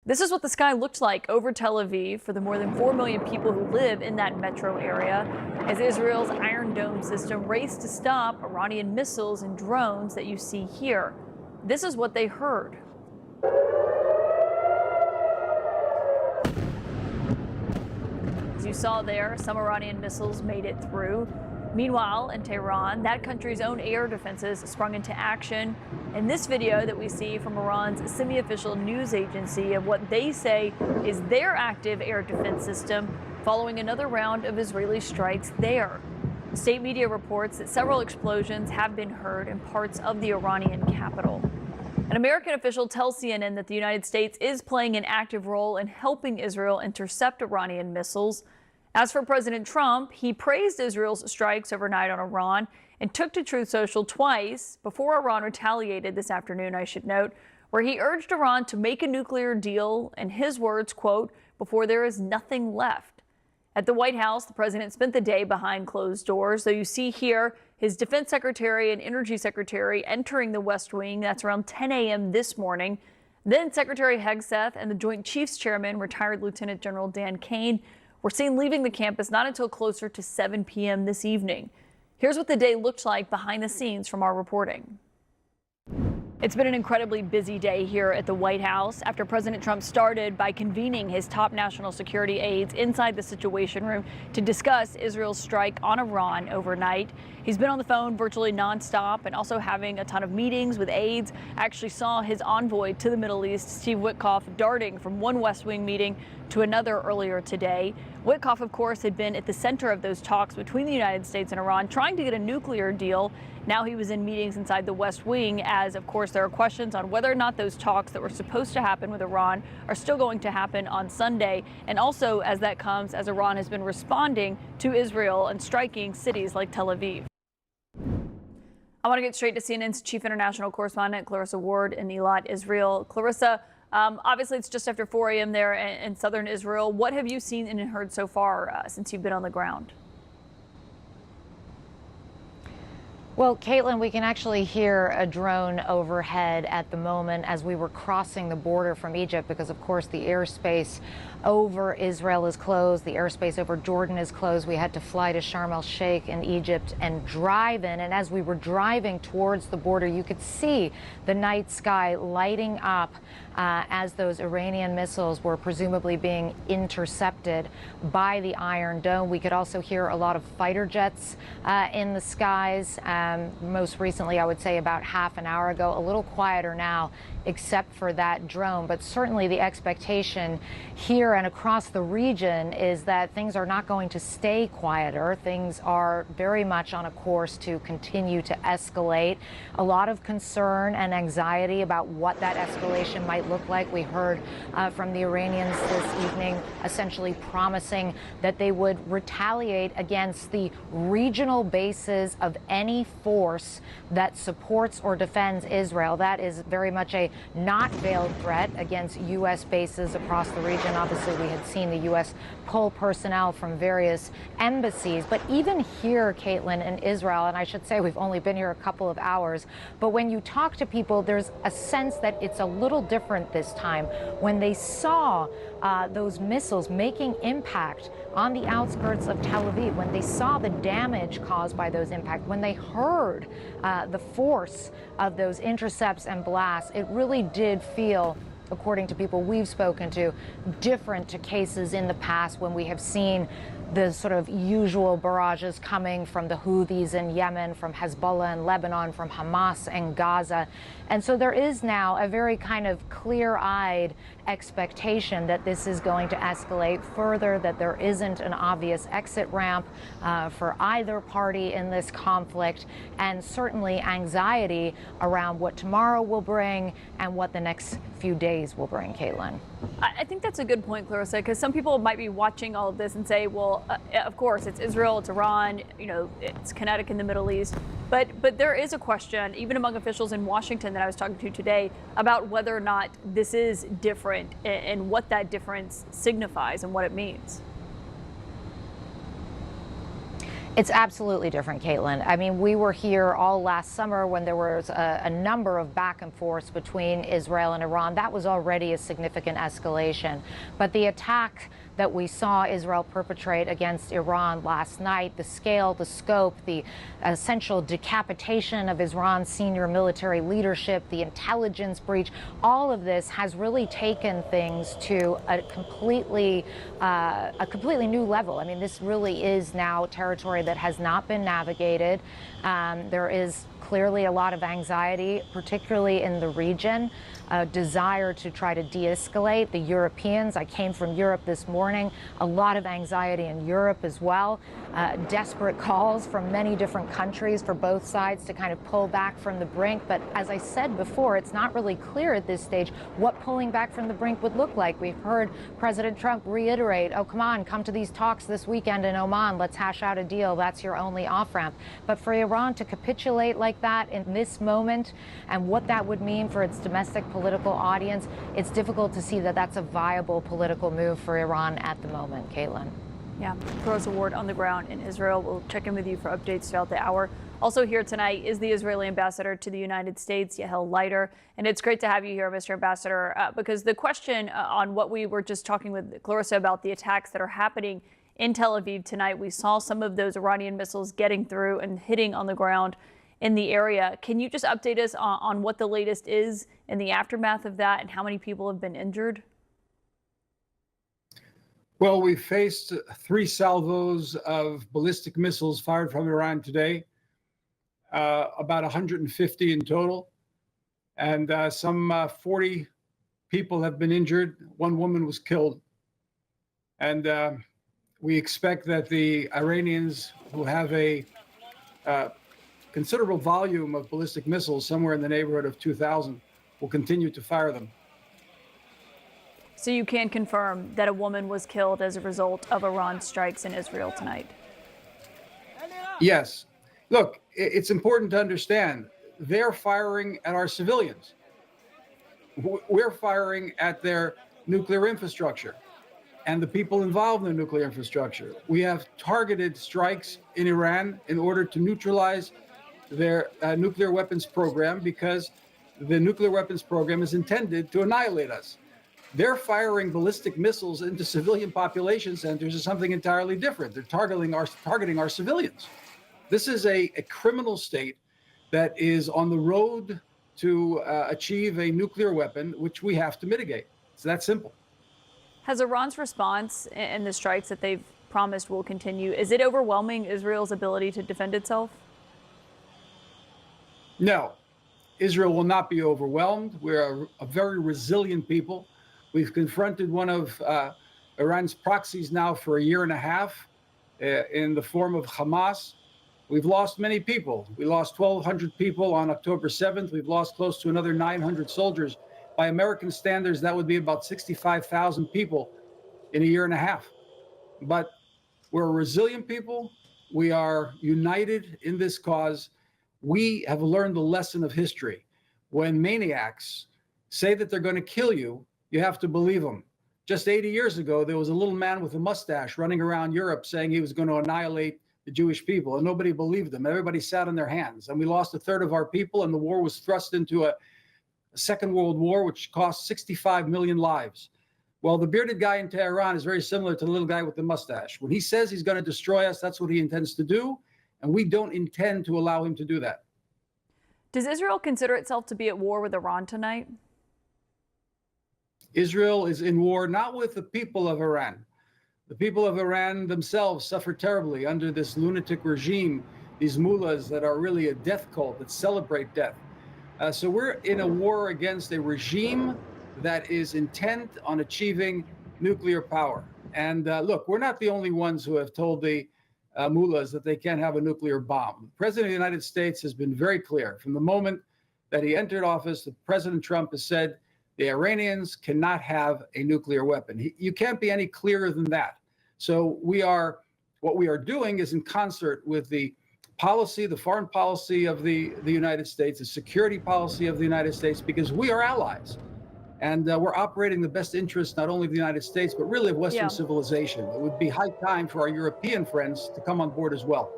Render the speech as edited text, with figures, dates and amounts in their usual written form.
This is what the sky looked like over Tel Aviv for the more than 4 million people who live in that metro area as Israel's Iron Dome system raced to stop Iranian missiles and drones that you see here. This is what they heard. As you saw there, some Iranian missiles made it through. Meanwhile, in Tehran, that country's own air defenses sprung into action. And this video that we see from Iran's semi-official news agency of what they say is their active air defense system following another round of Israeli strikes there. State media reports that several explosions have been heard in parts of the Iranian capital. An American official tells CNN that the United States is playing an active role in helping Israel intercept Iranian missiles. As for President Trump, he praised Israel's strikes overnight on Iran and took to Truth Social twice before Iran retaliated this afternoon, I should note, where he urged Iran to make a nuclear deal, in his words, quote, before there is nothing left. At the White House, the president spent the day behind closed doors, so you see here his defense secretary and energy secretary entering the West Wing. That's around 10 a.m. this morning. Then Secretary Hegseth and the Joint Chiefs Chairman, retired Lieutenant General Dan Kane, were seen leaving the campus not until closer to 7 p.m. this evening. Here's what the day looked like behind the scenes from our reporting. It's been an incredibly busy day here at the White House after President Trump started by convening his top national security aides inside the Situation Room to discuss Israel's strike on Iran overnight. He's been on the phone virtually nonstop and also having a ton of meetings with aides. I actually saw his envoy to the Middle East, Steve Witkoff, darting from one West Wing meeting to another earlier today. Witkoff, of course, had been at the center of those talks between the United States and Iran, trying to get a nuclear deal. Now he was in meetings inside the West Wing as, of course, there are questions on whether or not those talks that were supposed to happen with Iran are still going to happen on Sunday. And also as that comes as Iran has been responding to Israel and striking cities like Tel Aviv. I want to get straight to CNN's chief international correspondent, Clarissa Ward in Eilat, Israel. Clarissa, obviously it's just after 4 a.m. there in southern Israel. What have you seen and heard so far since you've been on the ground? Well, Caitlin, we can actually hear a drone overhead at the moment as we were crossing the border from Egypt because, of course, the airspace over Israel is closed. The airspace over Jordan is closed. We had to fly to Sharm el-Sheikh in Egypt and drive in. And as we were driving towards the border, you could see the night sky lighting up as those Iranian missiles were presumably being intercepted by the Iron Dome. We could also hear a lot of fighter jets in the skies. Most recently, I would say about half an hour ago, a little quieter now, except for that drone. But certainly the expectation here and across the region is that things are not going to stay quieter. Things are very much on a course to continue to escalate. A lot of concern and anxiety about what that escalation might look like. We heard from the Iranians this evening essentially promising that they would retaliate against the regional bases of any force that supports or defends Israel. That is very much a not veiled threat against U.S. bases across the region. Obviously, we had seen the U.S. pull personnel from various embassies. But even here, Caitlin, in Israel, and I should say we've only been here a couple of hours, but when you talk to people, there's a sense that it's a little different this time. When they saw those missiles making impact on the outskirts of Tel Aviv, when they saw the damage caused by those impacts, when they heard the force of those intercepts and blasts, it really did feel, according to people we've spoken to, different to cases in the past when we have seen the sort of usual barrages coming from the Houthis in Yemen, from Hezbollah in Lebanon, from Hamas in Gaza. And so there is now a very kind of clear-eyed expectation that this is going to escalate further, that there isn't an obvious exit ramp for either party in this conflict, and certainly anxiety around what tomorrow will bring and what the next few days will bring, Caitlin. I think that's a good point, Clarissa, because some people might be watching all of this and say, well, of course, it's Israel, it's Iran, you know, it's kinetic in the Middle East. But there is a question, even among officials in Washington that I was talking to today, about whether or not this is different and what that difference signifies and what it means. It's absolutely different, Caitlin. I mean, we were here all last summer when there was a number of back and forths between Israel and Iran. That was already a significant escalation. But the attack that we saw Israel perpetrate against Iran last night, the scale, the scope, the essential decapitation of Iran's senior military leadership, the intelligence breach, all of this has really taken things to a completely new level. I mean, this really is now territory that has not been navigated. There is clearly a lot of anxiety, particularly in the region, a desire to try to de-escalate. The Europeans, I came from Europe this morning, a lot of anxiety in Europe as well. Desperate calls from many different countries for both sides to kind of pull back from the brink. But as I said before, it's not really clear at this stage what pulling back from the brink would look like. We've heard President Trump reiterate, oh, come on, come to these talks this weekend in Oman. Let's hash out a deal. That's your only off-ramp. But for Iran to capitulate like that in this moment and what that would mean for its domestic political audience, it's difficult to see that that's a viable political move for Iran at the moment, Caitlin. Yeah, Rosa Ward on the ground in Israel. We'll check in with you for updates throughout the hour. Also here tonight is the Israeli ambassador to the United States, Yael Leiter. And it's great to have you here, Mr. Ambassador, because the question on what we were just talking with Clarissa about, the attacks that are happening in Tel Aviv tonight, we saw some of those Iranian missiles getting through and hitting on the ground in the area. Can you just update us on what the latest is in the aftermath of that and how many people have been injured? Well, we faced 3 salvos of ballistic missiles fired from Iran today, about 150 in total. And some 40 people have been injured. 1 woman was killed. And we expect that the Iranians, who have a considerable volume of ballistic missiles, somewhere in the neighborhood of 2,000, will continue to fire them. So you can confirm that a woman was killed as a result of Iran's strikes in Israel tonight? Yes. Look, it's important to understand they're firing at our civilians. We're firing at their nuclear infrastructure and the people involved in the nuclear infrastructure. We have targeted strikes in Iran in order to neutralize their nuclear weapons program, because the nuclear weapons program is intended to annihilate us. They're firing ballistic missiles into civilian population centers is something entirely different. They're targeting our civilians. This is a criminal state that is on the road to achieve a nuclear weapon, which we have to mitigate. It's that simple. Has Iran's response and the strikes that they've promised will continue, is it overwhelming Israel's ability to defend itself? No, Israel will not be overwhelmed. We're a very resilient people. We've confronted one of Iran's proxies now for a year and a half in the form of Hamas. We've lost many people. We lost 1,200 people on October 7th. We've lost close to another 900 soldiers. By American standards, that would be about 65,000 people in a year and a half. But we're a resilient people. We are united in this cause. We have learned the lesson of history. When maniacs say that they're going to kill you, you have to believe them. Just 80 years ago, there was a little man with a mustache running around Europe saying he was going to annihilate the Jewish people, and nobody believed him. Everybody sat on their hands, and we lost 1/3 of our people, and the war was thrust into a Second World War, which cost 65 million lives. Well, the bearded guy in Tehran is very similar to the little guy with the mustache. When he says he's going to destroy us, that's what he intends to do, and we don't intend to allow him to do that. Does Israel consider itself to be at war with Iran tonight? Israel is in war not with the people of Iran. The people of Iran themselves suffer terribly under this lunatic regime, these mullahs that are really a death cult that celebrate death. So we're in a war against a regime that is intent on achieving nuclear power. And look, we're not the only ones who have told the mullahs that they can't have a nuclear bomb. The President of the United States has been very clear. From the moment that he entered office, President Trump has said the Iranians cannot have a nuclear weapon. You can't be any clearer than that. So what we are doing is in concert with the policy, the foreign policy of the United States, the security policy of the United States, because we are allies. And we're operating the best interest not only of the United States, but really of Western civilization. It would be high time for our European friends to come on board as well.